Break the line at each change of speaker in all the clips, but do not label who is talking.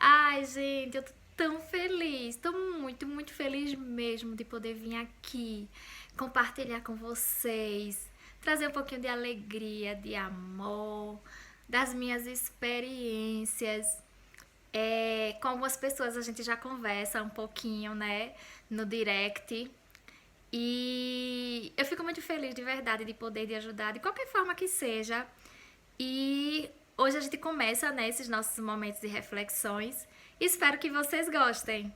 Ai, gente, eu tô tão feliz, tô muito, muito feliz mesmo de poder vir aqui compartilhar com vocês, trazer um pouquinho de alegria, de amor, das minhas experiências. Com algumas pessoas a gente já conversa um pouquinho, né, no direct. E eu fico muito feliz de verdade de poder te ajudar de qualquer forma que seja. E hoje a gente começa, né, esses nossos momentos de reflexões. Espero que vocês gostem.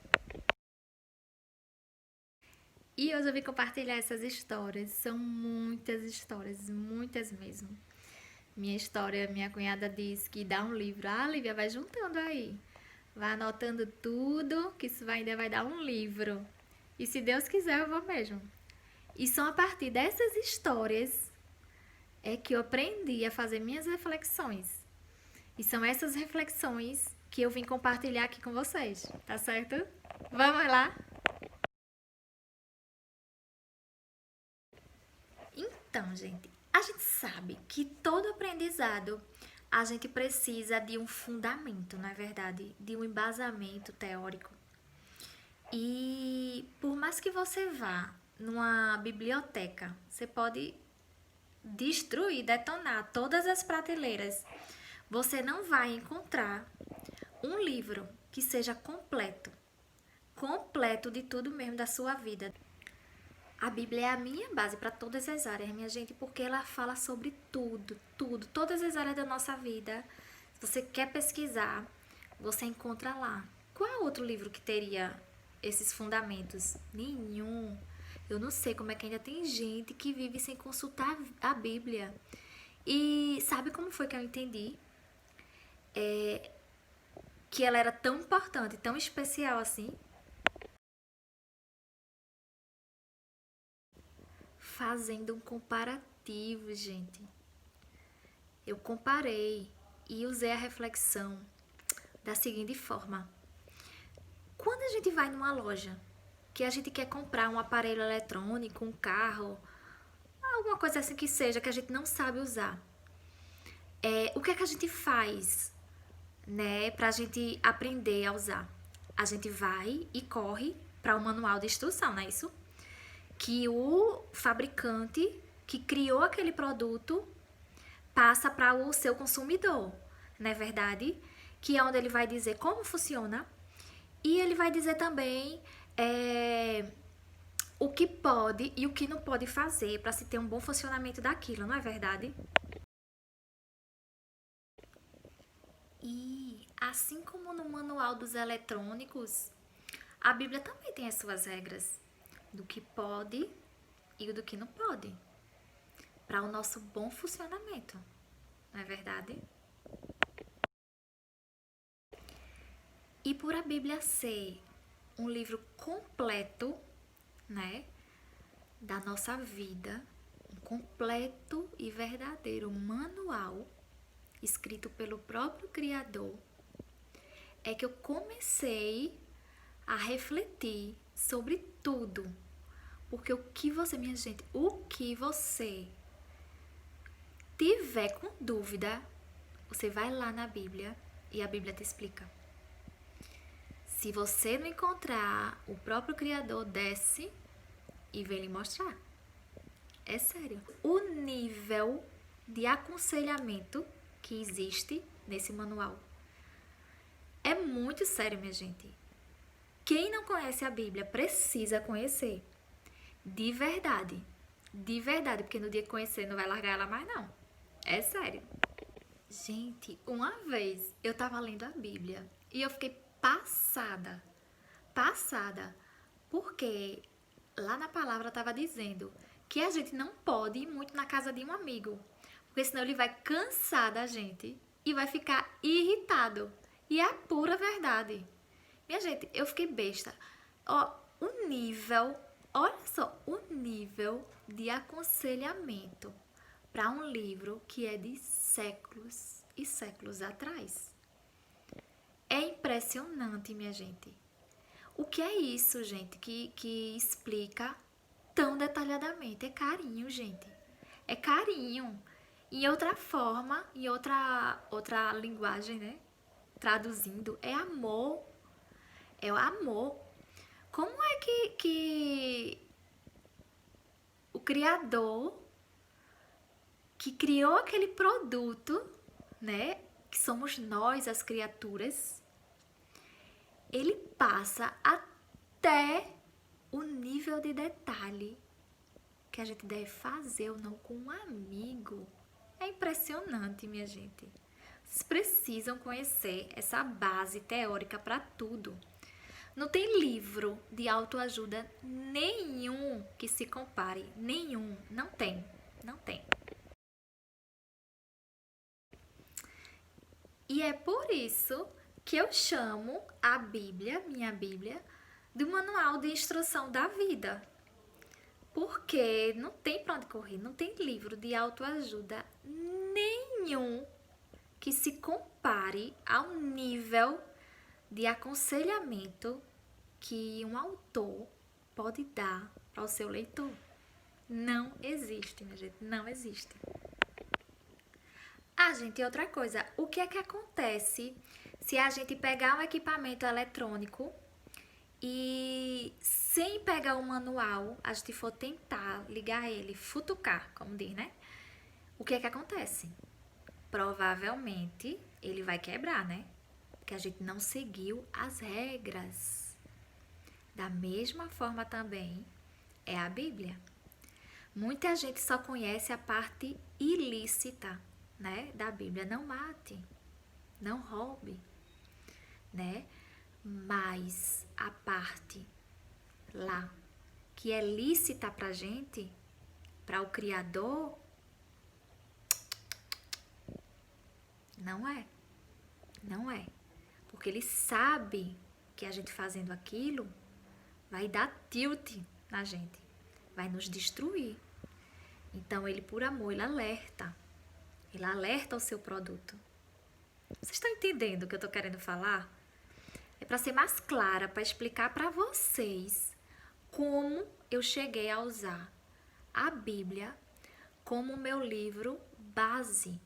E hoje eu vim compartilhar essas histórias. São muitas histórias, muitas mesmo. Minha história, minha cunhada disse que dá um livro. Ah, Lívia, vai juntando aí. Vai anotando tudo, que isso ainda vai dar um livro. E se Deus quiser, eu vou mesmo. E são a partir dessas histórias que eu aprendi a fazer minhas reflexões. E são essas reflexões que eu vim compartilhar aqui com vocês, tá certo? Vamos lá? Então, gente, a gente sabe que todo aprendizado a gente precisa de um fundamento, não é verdade? De um embasamento teórico. E por mais que você vá numa biblioteca, você pode destruir, detonar todas as prateleiras. Você não vai encontrar um livro que seja completo de tudo mesmo da sua vida. A Bíblia é a minha base para todas as áreas, minha gente, porque ela fala sobre tudo, tudo, todas as áreas da nossa vida. Se você quer pesquisar, você encontra lá. Qual é outro livro que teria esses fundamentos? Nenhum. Eu não sei como é que ainda tem gente que vive sem consultar a Bíblia. E sabe como foi que eu entendi? Que ela era tão importante, tão especial assim? Fazendo um comparativo, gente. Eu comparei e usei a reflexão da seguinte forma: quando a gente vai numa loja que a gente quer comprar um aparelho eletrônico, um carro, alguma coisa assim que seja que a gente não sabe usar, o que é que a gente faz, né, pra gente aprender a usar? A gente vai e corre para o manual de instrução, não é isso? Que o fabricante que criou aquele produto passa para o seu consumidor, não é verdade? Que é onde ele vai dizer como funciona e ele vai dizer também o que pode e o que não pode fazer para se ter um bom funcionamento daquilo, não é verdade? E assim como no manual dos eletrônicos, a Bíblia também tem as suas regras do que pode e do que não pode para o nosso bom funcionamento, não é verdade? E por a Bíblia ser um livro completo, né, da nossa vida, um completo e verdadeiro manual escrito pelo próprio Criador, é que eu comecei a refletir sobre tudo. Porque o que você, minha gente, o que você tiver com dúvida, você vai lá na Bíblia e a Bíblia te explica. Se você não encontrar, o próprio Criador desce e vem lhe mostrar. É sério. O nível de aconselhamento que existe nesse manual é muito sério, minha gente. Quem não conhece a Bíblia precisa conhecer. De verdade. De verdade, porque no dia que conhecer não vai largar ela mais, não. É sério. Gente, uma vez eu tava lendo a Bíblia e eu fiquei passada. Passada. Porque lá na palavra tava dizendo que a gente não pode ir muito na casa de um amigo. Porque senão ele vai cansar da gente e vai ficar irritado. E é a pura verdade. Minha gente, eu fiquei besta. Ó, o nível, olha só, o nível de aconselhamento para um livro que é de séculos e séculos atrás. É impressionante, minha gente. O que é isso, gente, que explica tão detalhadamente? É carinho, gente. É carinho. Em outra forma, em outra linguagem, né? traduzindo, é amor. É o amor. Como é que o Criador que criou aquele produto, né? Que somos nós, as criaturas, ele passa até o nível de detalhe que a gente deve fazer ou não com um amigo. É impressionante, minha gente. Vocês precisam conhecer essa base teórica para tudo. Não tem livro de autoajuda nenhum que se compare. Nenhum. Não tem. Não tem. E é por isso que eu chamo a Bíblia, minha Bíblia, do manual de instrução da vida. Porque não tem para onde correr, não tem livro de autoajuda nenhum que se compare ao nível de aconselhamento que um autor pode dar para o seu leitor. Não existe, minha gente, não existe. Ah, gente, e outra coisa, o que é que acontece se a gente pegar um equipamento eletrônico e sem pegar o manual, a gente for tentar ligar ele, futucar, como diz, né? O que é que acontece? Provavelmente ele vai quebrar, né? Porque a gente não seguiu as regras. Da mesma forma também é a Bíblia. Muita gente só conhece a parte ilícita, né, da Bíblia. Não mate, não roube, né? Mas a parte lá que é lícita pra gente, para o Criador, não é. Não é. Porque ele sabe que a gente fazendo aquilo vai dar tilt na gente, vai nos destruir. Então ele, por amor, ele alerta o seu produto. Vocês estão entendendo o que eu estou querendo falar? É para ser mais clara, para explicar para vocês como eu cheguei a usar a Bíblia como meu livro base,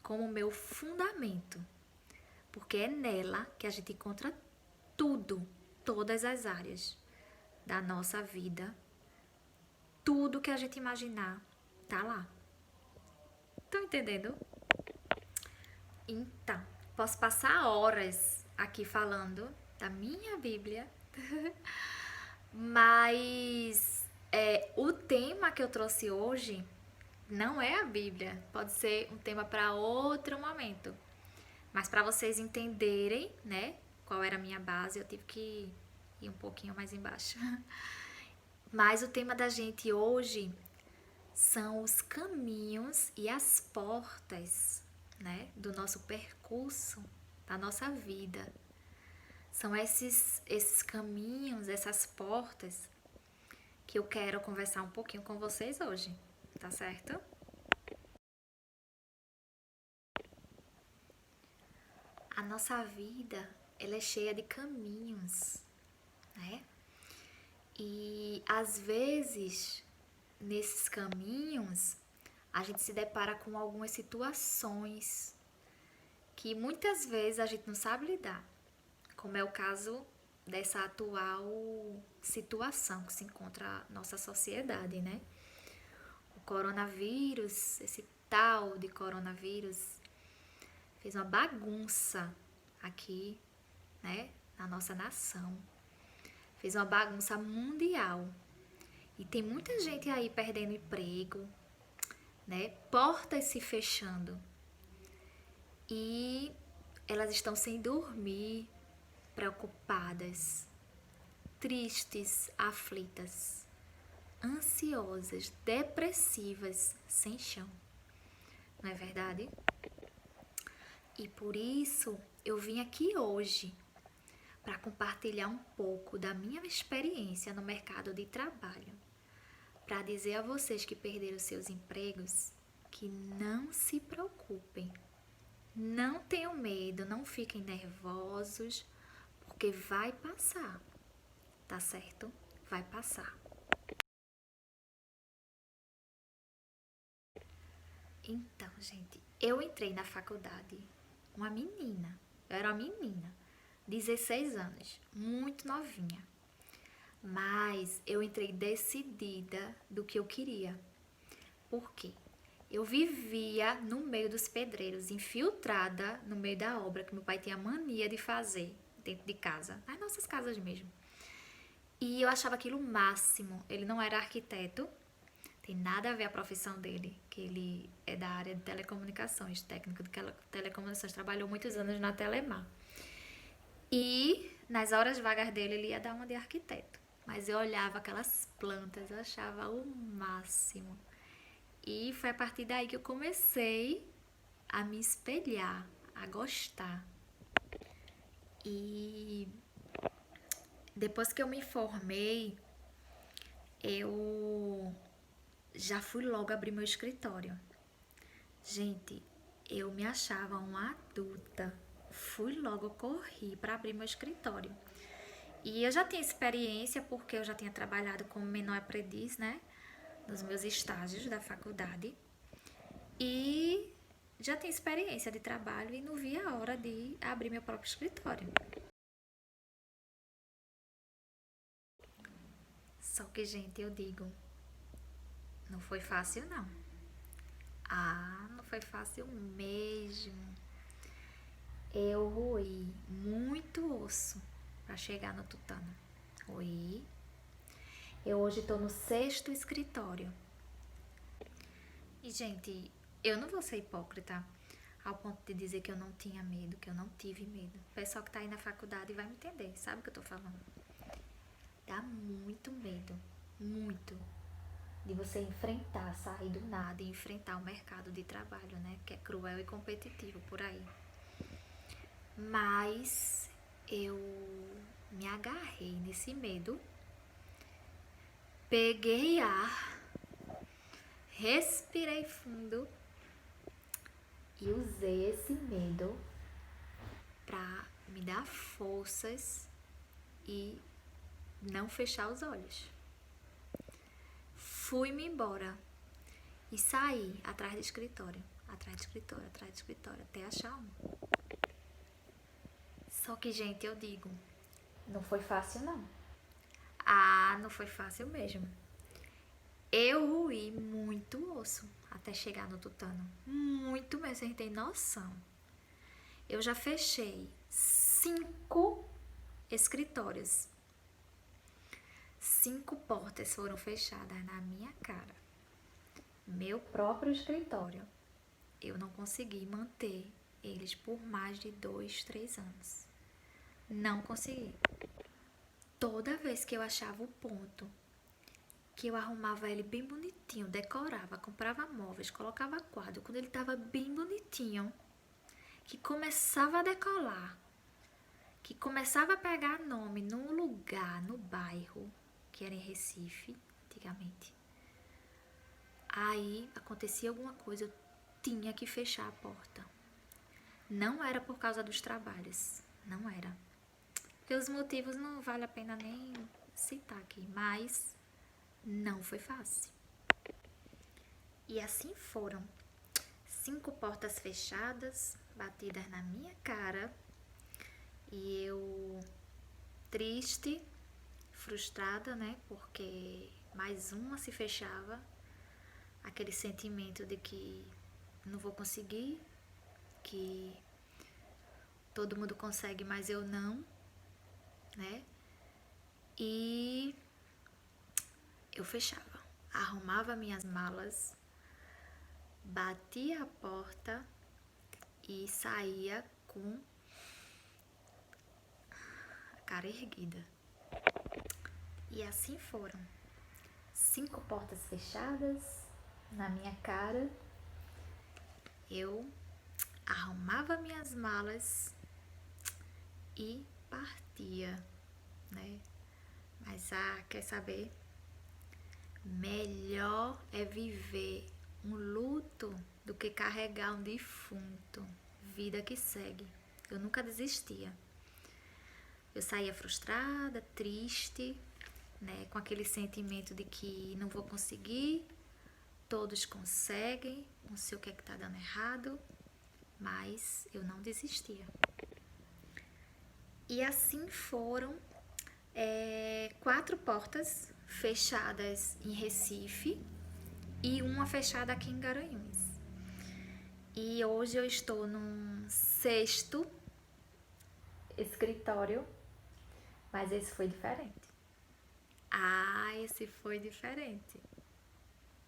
como meu fundamento, porque é nela que a gente encontra tudo, todas as áreas da nossa vida, tudo que a gente imaginar tá lá. Estão entendendo? Então, posso passar horas aqui falando da minha Bíblia, mas o tema que eu trouxe hoje não é a Bíblia, pode ser um tema para outro momento. Mas para vocês entenderem, né, qual era a minha base, eu tive que ir um pouquinho mais embaixo. Mas o tema da gente hoje são os caminhos e as portas, né, do nosso percurso, da nossa vida. São esses caminhos, essas portas que eu quero conversar um pouquinho com vocês hoje, tá certo? A nossa vida, ela é cheia de caminhos, né? E às vezes, nesses caminhos, a gente se depara com algumas situações que muitas vezes a gente não sabe lidar, como é o caso dessa atual situação que se encontra a nossa sociedade, né? O coronavírus, esse tal de coronavírus, fez uma bagunça aqui, né, na nossa nação. Fez uma bagunça mundial. E tem muita gente aí perdendo emprego, né? Portas se fechando. E elas estão sem dormir, preocupadas, tristes, aflitas, ansiosas, depressivas, sem chão. Não é verdade? E por isso eu vim aqui hoje para compartilhar um pouco da minha experiência no mercado de trabalho, para dizer a vocês que perderam seus empregos que não se preocupem, não tenham medo, não fiquem nervosos, porque vai passar, tá certo? Vai passar. Então, gente, eu entrei na faculdade, uma menina, eu Eu era uma menina, 16 anos, muito novinha. Mas eu entrei decidida do que eu queria. Por quê? Eu vivia no meio dos pedreiros, infiltrada no meio da obra que meu pai tinha mania de fazer dentro de casa, nas nossas casas mesmo. E eu achava aquilo o máximo. Ele não era arquiteto, tem nada a ver a profissão dele, que ele é da área de telecomunicações, técnico de telecomunicações, trabalhou muitos anos na Telemar. E nas horas vagas dele, ele ia dar uma de arquiteto. Mas eu olhava aquelas plantas, eu achava o máximo. E foi a partir daí que eu comecei a me espelhar, a gostar. E depois que eu me formei, eu já fui logo abrir meu escritório. Gente, eu me achava uma adulta. Fui logo, corri para abrir meu escritório. E eu já tinha experiência porque eu já tinha trabalhado como menor aprendiz, né? Nos meus estágios da faculdade. E já tinha experiência de trabalho e não via a hora de abrir meu próprio escritório. Só que, gente, eu digo, não foi fácil não. Não foi fácil mesmo. Eu roí muito osso para chegar no tutano. Roí. Eu hoje estou no 6º escritório. E, gente, eu não vou ser hipócrita ao ponto de dizer que eu não tinha medo, que eu não tive medo. O pessoal que tá aí na faculdade vai me entender, sabe o que eu tô falando? Dá muito medo, muito, de você enfrentar, sair do nada e enfrentar o mercado de trabalho, né? Que é cruel e competitivo por aí. Mas eu me agarrei nesse medo, peguei ar, respirei fundo e usei esse medo pra me dar forças e não fechar os olhos. Fui-me embora e saí atrás de escritório, atrás de escritório, atrás de escritório, até achar um. Só que, gente, eu digo, não foi fácil não. Não foi fácil mesmo. Eu roí muito osso até chegar no tutano. Muito mesmo, você tem noção. Eu já fechei 5 escritórios. 5 portas foram fechadas na minha cara. Meu próprio escritório. Eu não consegui manter eles por mais de 2, 3 anos. Não consegui. Toda vez que eu achava o ponto, que eu arrumava ele bem bonitinho, decorava, comprava móveis, colocava quadro, quando ele estava bem bonitinho, que começava a decolar, que começava a pegar nome num lugar, no bairro, que era em Recife, antigamente. Aí acontecia alguma coisa, eu tinha que fechar a porta. Não era por causa dos trabalhos, não era. Porque os motivos não vale a pena nem citar aqui, mas não foi fácil. E assim foram. 5 portas fechadas, batidas na minha cara. E eu triste, frustrada, né? Porque mais uma se fechava. Aquele sentimento de que não vou conseguir, que todo mundo consegue, mas eu não, né? E eu fechava, arrumava minhas malas, batia a porta e saía com a cara erguida. E assim foram. 5 portas fechadas na minha cara. Eu arrumava minhas malas e partia, né? Mas quer saber? Melhor é viver um luto do que carregar um defunto. Vida que segue. Eu nunca desistia. Eu saía frustrada, triste, né? Com aquele sentimento de que não vou conseguir, todos conseguem, não sei o que é que tá dando errado, mas eu não desistia. E assim foram 4 portas fechadas em Recife e uma fechada aqui em Garanhuns. E hoje eu estou num 6º escritório, mas esse foi diferente. Esse foi diferente.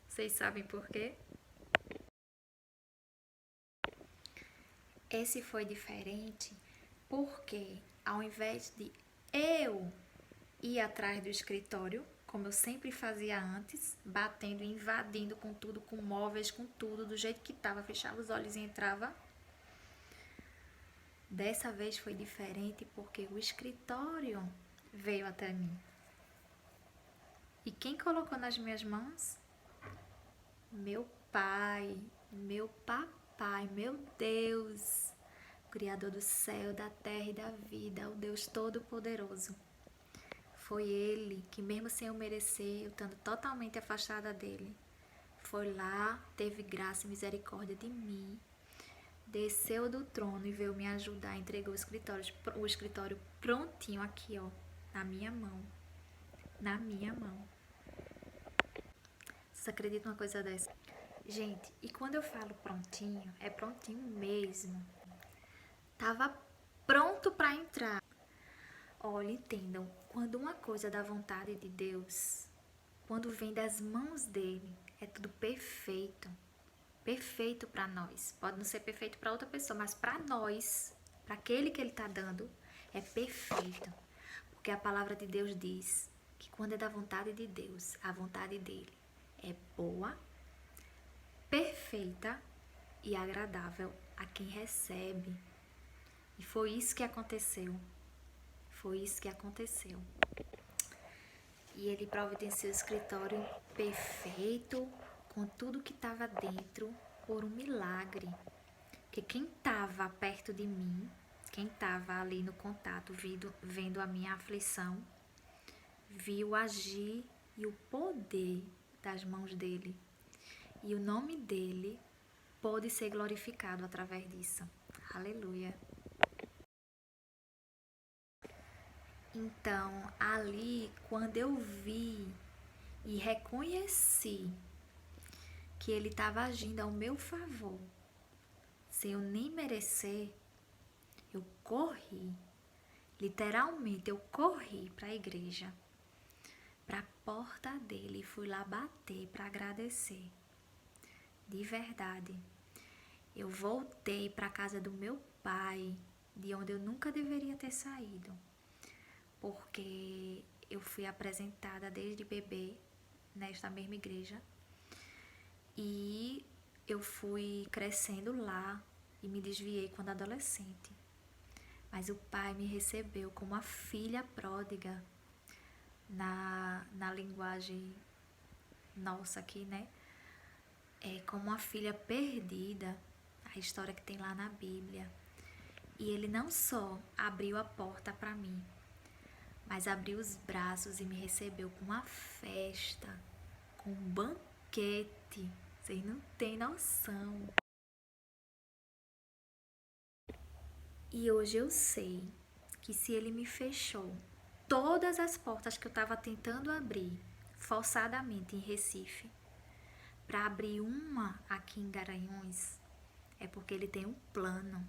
Vocês sabem por quê? Esse foi diferente porque ao invés de eu ir atrás do escritório, como eu sempre fazia antes, batendo e invadindo com tudo, com móveis, com tudo, do jeito que estava, fechava os olhos e entrava. Dessa vez foi diferente porque o escritório veio até mim. E quem colocou nas minhas mãos? Meu pai, meu papai, meu Deus, o Criador do céu, da terra e da vida, o Deus Todo-Poderoso. Foi Ele que, mesmo sem eu merecer, eu estando totalmente afastada dele, foi lá, teve graça e misericórdia de mim, desceu do trono e veio me ajudar, entregou o escritório prontinho aqui, ó, na minha mão. Na minha mão. Vocês acreditam numa coisa dessa? Gente, e quando eu falo prontinho, é prontinho mesmo. Tava pronto para entrar. Olha, entendam, quando uma coisa é da vontade de Deus, quando vem das mãos dele, é tudo perfeito. Perfeito para nós. Pode não ser perfeito para outra pessoa, mas para nós, para aquele que ele está dando, é perfeito. Porque a palavra de Deus diz que quando é da vontade de Deus, a vontade dele é boa, perfeita e agradável a quem recebe. E foi isso que aconteceu. Foi isso que aconteceu. E ele providenciou o escritório perfeito, com tudo que estava dentro, por um milagre. Porque quem estava perto de mim, quem estava ali no contato, vendo a minha aflição, viu agir e o poder das mãos dele. E o nome dele pôde ser glorificado através disso. Aleluia. Então, ali, quando eu vi e reconheci que ele estava agindo ao meu favor, sem eu nem merecer, eu corri, literalmente eu corri para a igreja, para a porta dele e fui lá bater para agradecer. De verdade, eu voltei para a casa do meu pai, de onde eu nunca deveria ter saído, porque eu fui apresentada desde bebê nesta mesma igreja e eu fui crescendo lá e me desviei quando adolescente. Mas o pai me recebeu como a filha pródiga, na linguagem nossa aqui, né? Como uma filha perdida, a história que tem lá na Bíblia. E ele não só abriu a porta para mim, mas abriu os braços e me recebeu com uma festa, com um banquete. Vocês não têm noção. E hoje eu sei que se ele me fechou todas as portas que eu estava tentando abrir, forçadamente em Recife, para abrir uma aqui em Garanhuns, é porque ele tem um plano.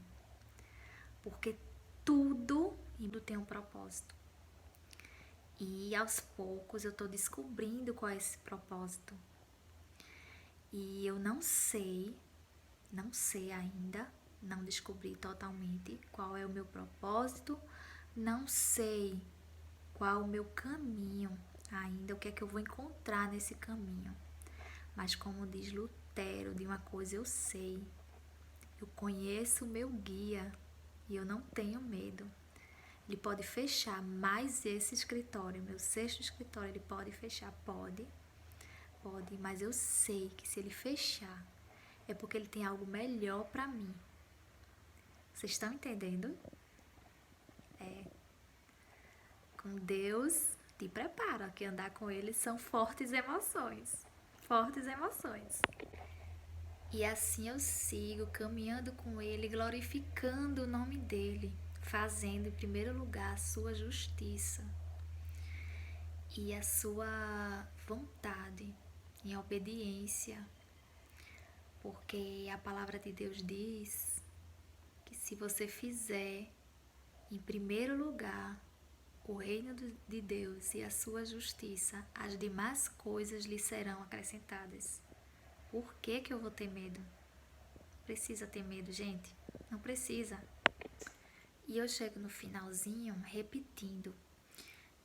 Porque tudo tem um propósito. E aos poucos eu estou descobrindo qual é esse propósito. E eu não sei ainda, não descobri totalmente qual é o meu propósito, não sei qual é o meu caminho ainda, o que é que eu vou encontrar nesse caminho. Mas como diz Lutero, de uma coisa eu sei, eu conheço o meu guia e eu não tenho medo. Ele pode fechar mais esse escritório, meu 6º escritório, ele pode fechar, pode, mas eu sei que se ele fechar, é porque ele tem algo melhor para mim. Vocês estão entendendo? Com Deus, te prepara, que andar com ele são fortes emoções. Fortes emoções. E assim eu sigo caminhando com ele, glorificando o nome dele, fazendo em primeiro lugar a sua justiça e a sua vontade em obediência, porque a palavra de Deus diz que se você fizer em primeiro lugar o reino de Deus e a sua justiça, as demais coisas lhe serão acrescentadas. Por que eu vou ter medo? Precisa ter medo, gente? Não precisa. E eu chego no finalzinho repetindo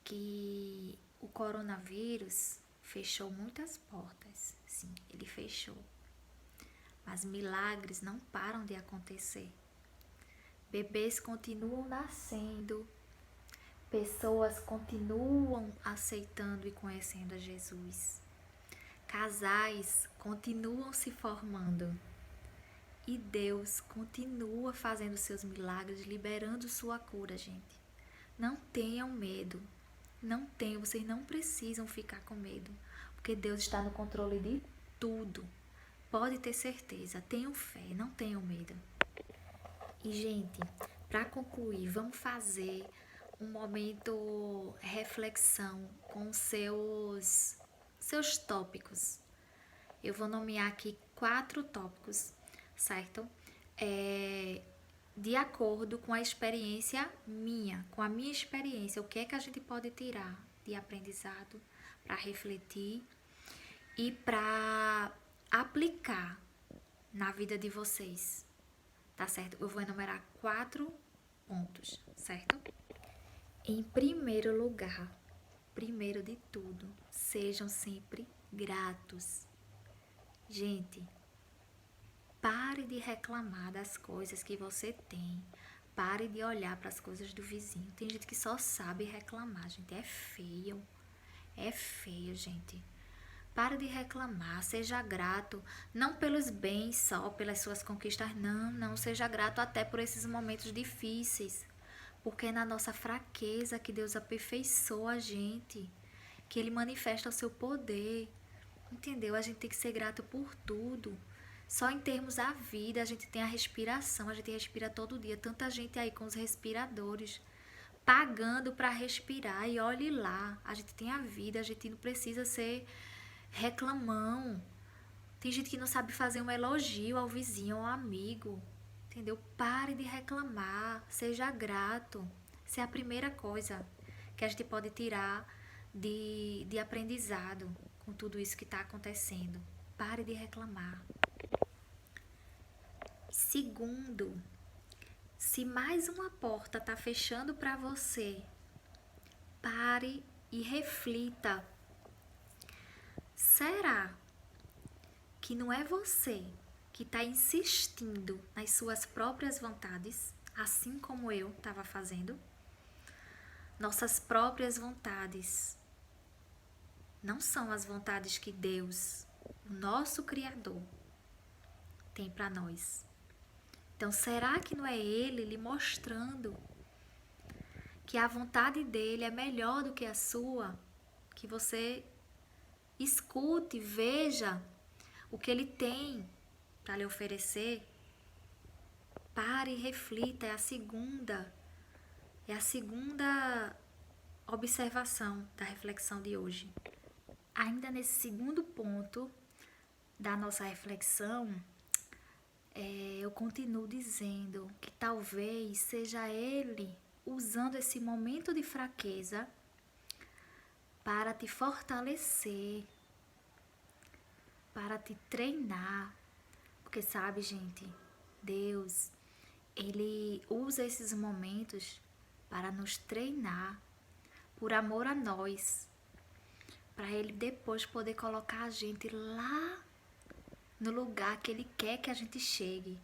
que o coronavírus fechou muitas portas. Sim, ele fechou. Mas milagres não param de acontecer. Bebês continuam nascendo. Pessoas continuam aceitando e conhecendo a Jesus. Casais continuam se formando. E Deus continua fazendo seus milagres, liberando sua cura, gente. Não tenham medo. Não tenham, vocês não precisam ficar com medo. Porque Deus está no controle de tudo. Pode ter certeza. Tenham fé, não tenham medo. E, gente, para concluir, vamos fazer um momento reflexão com seus tópicos. Eu vou nomear aqui 4 tópicos, certo? De acordo com a experiência minha, com a minha experiência, o que é que a gente pode tirar de aprendizado para refletir e para aplicar na vida de vocês, tá certo? Eu vou enumerar 4 pontos, certo? Em primeiro lugar, primeiro de tudo, sejam sempre gratos. Gente, pare de reclamar das coisas que você tem. Pare de olhar para as coisas do vizinho. Tem gente que só sabe reclamar, gente. É feio. É feio, gente. Pare de reclamar. Seja grato. Não pelos bens só, pelas suas conquistas. Não. Seja grato até por esses momentos difíceis. Porque é na nossa fraqueza que Deus aperfeiçoa a gente. Que Ele manifesta o seu poder. Entendeu? A gente tem que ser grato por tudo. Só em termos da vida, a gente tem a respiração, a gente respira todo dia. Tanta gente aí com os respiradores, pagando para respirar. E olhe lá, a gente tem a vida, a gente não precisa ser reclamão. Tem gente que não sabe fazer um elogio ao vizinho, ao amigo. Entendeu? Pare de reclamar, seja grato. Essa é a primeira coisa que a gente pode tirar de aprendizado com tudo isso que está acontecendo. Pare de reclamar. Segundo, se mais uma porta está fechando para você, pare e reflita. Será que não é você que está insistindo nas suas próprias vontades, assim como eu estava fazendo? Nossas próprias vontades não são as vontades que Deus, o nosso Criador, tem para nós. Então, será que não é Ele lhe mostrando que a vontade dele é melhor do que a sua? Que você escute, veja o que Ele tem para lhe oferecer? Pare e reflita, é a segunda observação da reflexão de hoje. Ainda nesse segundo ponto da nossa reflexão, eu continuo dizendo que talvez seja Ele usando esse momento de fraqueza para te fortalecer, para te treinar. Porque sabe, gente, Deus, Ele usa esses momentos para nos treinar por amor a nós, para Ele depois poder colocar a gente lá no lugar que Ele quer que a gente chegue.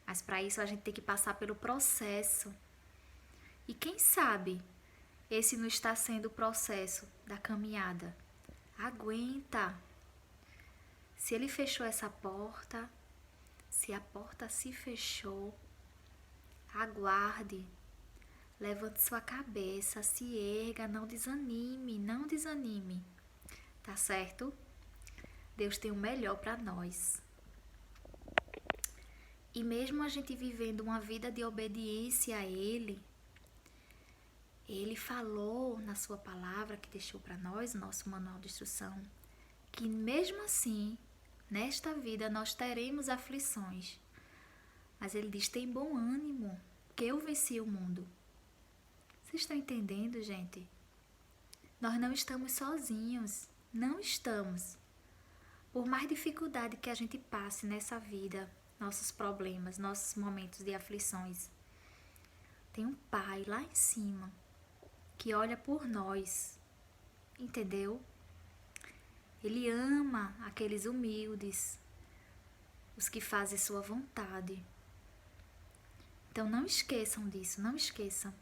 Mas para isso a gente tem que passar pelo processo. E quem sabe esse não está sendo o processo da caminhada. Aguenta. Se Ele fechou essa porta, se a porta se fechou, aguarde. Levante sua cabeça, se erga, não desanime. Tá certo? Deus tem o melhor para nós. E mesmo a gente vivendo uma vida de obediência a Ele, Ele falou na sua palavra que deixou para nós, o nosso manual de instrução, que mesmo assim, nesta vida nós teremos aflições. Mas ele diz: tem bom ânimo, que eu venci o mundo. Vocês estão entendendo, gente? Nós não estamos sozinhos, não estamos. Por mais dificuldade que a gente passe nessa vida, nossos problemas, nossos momentos de aflições, tem um Pai lá em cima que olha por nós, entendeu? Ele ama aqueles humildes, os que fazem sua vontade. Então não esqueçam disso, não esqueçam.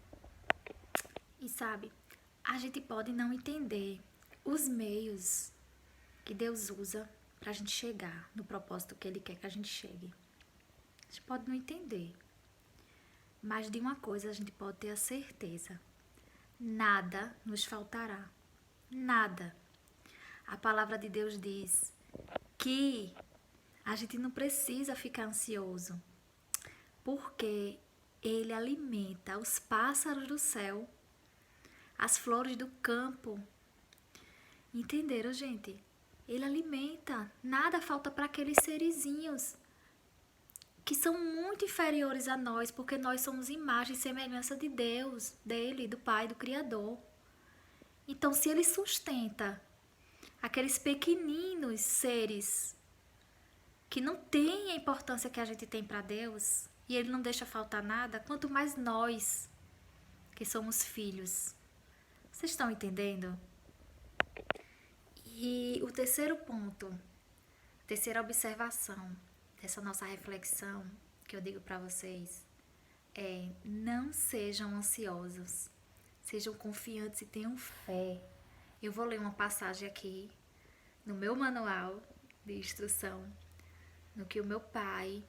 E sabe, a gente pode não entender os meios que Deus usa para a gente chegar no propósito que Ele quer que a gente chegue. A gente pode não entender, mas de uma coisa a gente pode ter a certeza: nada nos faltará, nada. A palavra de Deus diz que a gente não precisa ficar ansioso, porque Ele alimenta os pássaros do céu, as flores do campo. Entenderam, gente? Ele alimenta, nada falta para aqueles serizinhos que são muito inferiores a nós, porque nós somos imagem e semelhança de Deus, dele, do Pai, do Criador. Então, se Ele sustenta aqueles pequeninos seres que não têm a importância que a gente tem para Deus, e Ele não deixa faltar nada, quanto mais nós, que somos filhos. Vocês estão entendendo? E o terceiro ponto, terceira observação dessa nossa reflexão, que eu digo para vocês, é: não sejam ansiosos, sejam confiantes e tenham fé. Eu vou ler uma passagem aqui no meu manual de instrução, no que o meu pai,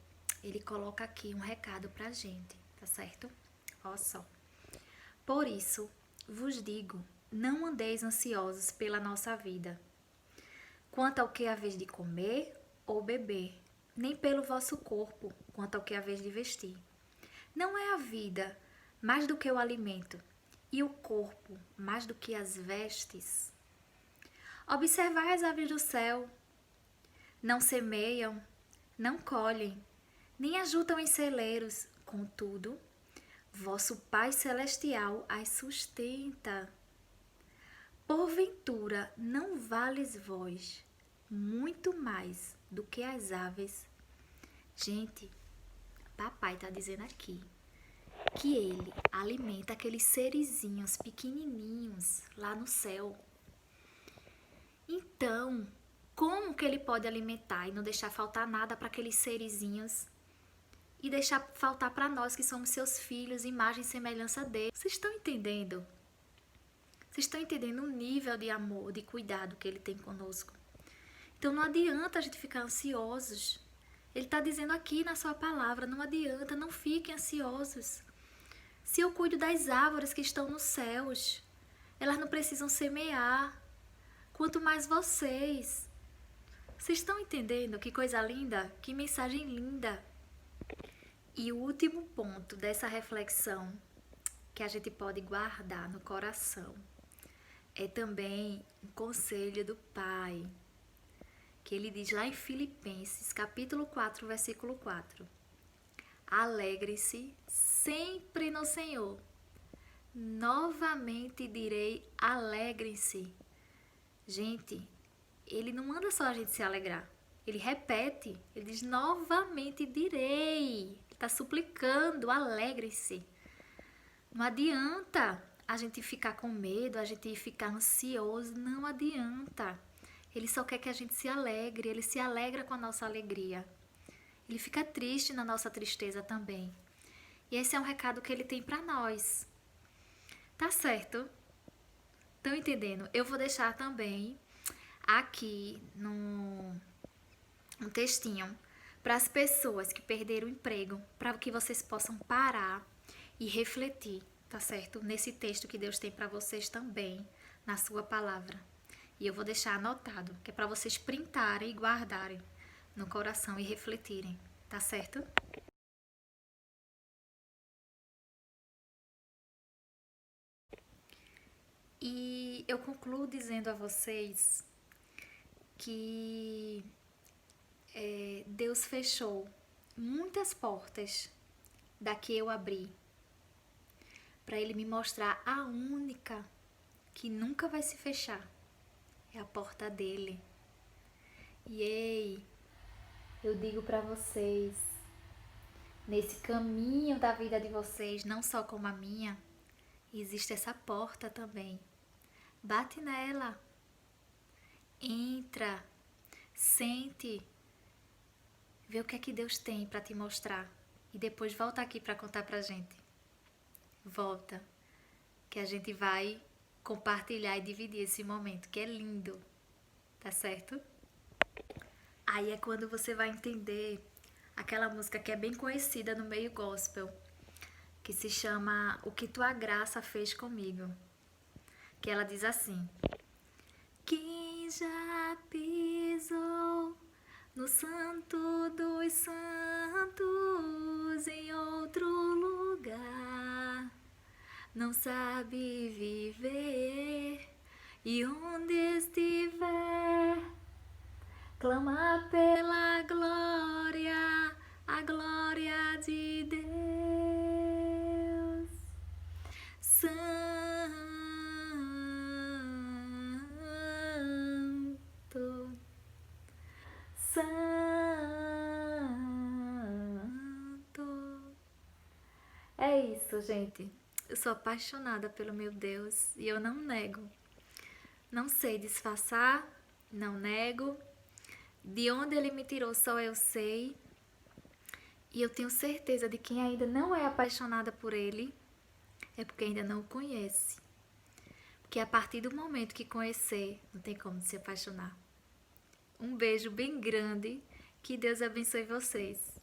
ele coloca aqui um recado pra gente, tá certo? Olha só. Por isso, vos digo, não andeis ansiosos pela nossa vida, quanto ao que haveis de comer ou beber, nem pelo vosso corpo, quanto ao que haveis de vestir. Não é a vida mais do que o alimento, e o corpo mais do que as vestes? Observai as aves do céu, não semeiam, não colhem, nem ajuntam em celeiros, contudo, vosso Pai Celestial as sustenta. Porventura, não vales vós muito mais do que as aves? Gente, papai está dizendo aqui que ele alimenta aqueles serizinhos pequenininhos lá no céu. Então, como que ele pode alimentar e não deixar faltar nada para aqueles serizinhos e deixar faltar para nós que somos seus filhos, imagem e semelhança dele? Vocês estão entendendo? Vocês estão entendendo o nível de amor, de cuidado que ele tem conosco? Então não adianta a gente ficar ansiosos. Ele está dizendo aqui na sua palavra, não adianta, não fiquem ansiosos. Se eu cuido das árvores que estão nos céus, elas não precisam semear, quanto mais vocês. Vocês estão entendendo? Que coisa linda, que mensagem linda. E o último ponto dessa reflexão que a gente pode guardar no coração é também um conselho do Pai, que ele diz lá em Filipenses, capítulo 4, versículo 4. Alegre-se sempre no Senhor. Novamente direi, alegrem-se. Gente, ele não manda só a gente se alegrar. Ele repete, ele diz, novamente direi. Ele está suplicando, alegre-se. Não adianta a gente ficar com medo, a gente ficar ansioso, não adianta. Ele só quer que a gente se alegre, ele se alegra com a nossa alegria. Ele fica triste na nossa tristeza também. E esse é um recado que ele tem para nós. Tá certo? Estão entendendo? Eu vou deixar também aqui um textinho para as pessoas que perderam o emprego, para que vocês possam parar e refletir, tá certo? Nesse texto que Deus tem para vocês também, na sua palavra. E eu vou deixar anotado, que é para vocês printarem e guardarem no coração e refletirem, tá certo? E eu concluo dizendo a vocês que Deus fechou muitas portas da que eu abri para Ele me mostrar a única que nunca vai se fechar. É a porta dele. E ei, eu digo para vocês, nesse caminho da vida de vocês, não só como a minha, existe essa porta também. Bate nela. Entra. Sente. Vê o que é que Deus tem para te mostrar. E depois volta aqui para contar pra gente. Volta. Que a gente vai compartilhar e dividir esse momento, que é lindo. Tá certo? Aí é quando você vai entender aquela música que é bem conhecida no meio gospel, que se chama O Que Tua Graça Fez Comigo. Que ela diz assim: quem já pisou no santo dos santos em outro lugar, não sabe viver, e onde estiver, clama pela glória, a glória de Deus. Santo. É isso, gente. Eu sou apaixonada pelo meu Deus e eu não nego. Não sei disfarçar, não nego. De onde Ele me tirou só eu sei. E eu tenho certeza de que quem ainda não é apaixonada por Ele é porque ainda não o conhece. Porque a partir do momento que conhecer, não tem como se apaixonar. Um beijo bem grande. Que Deus abençoe vocês.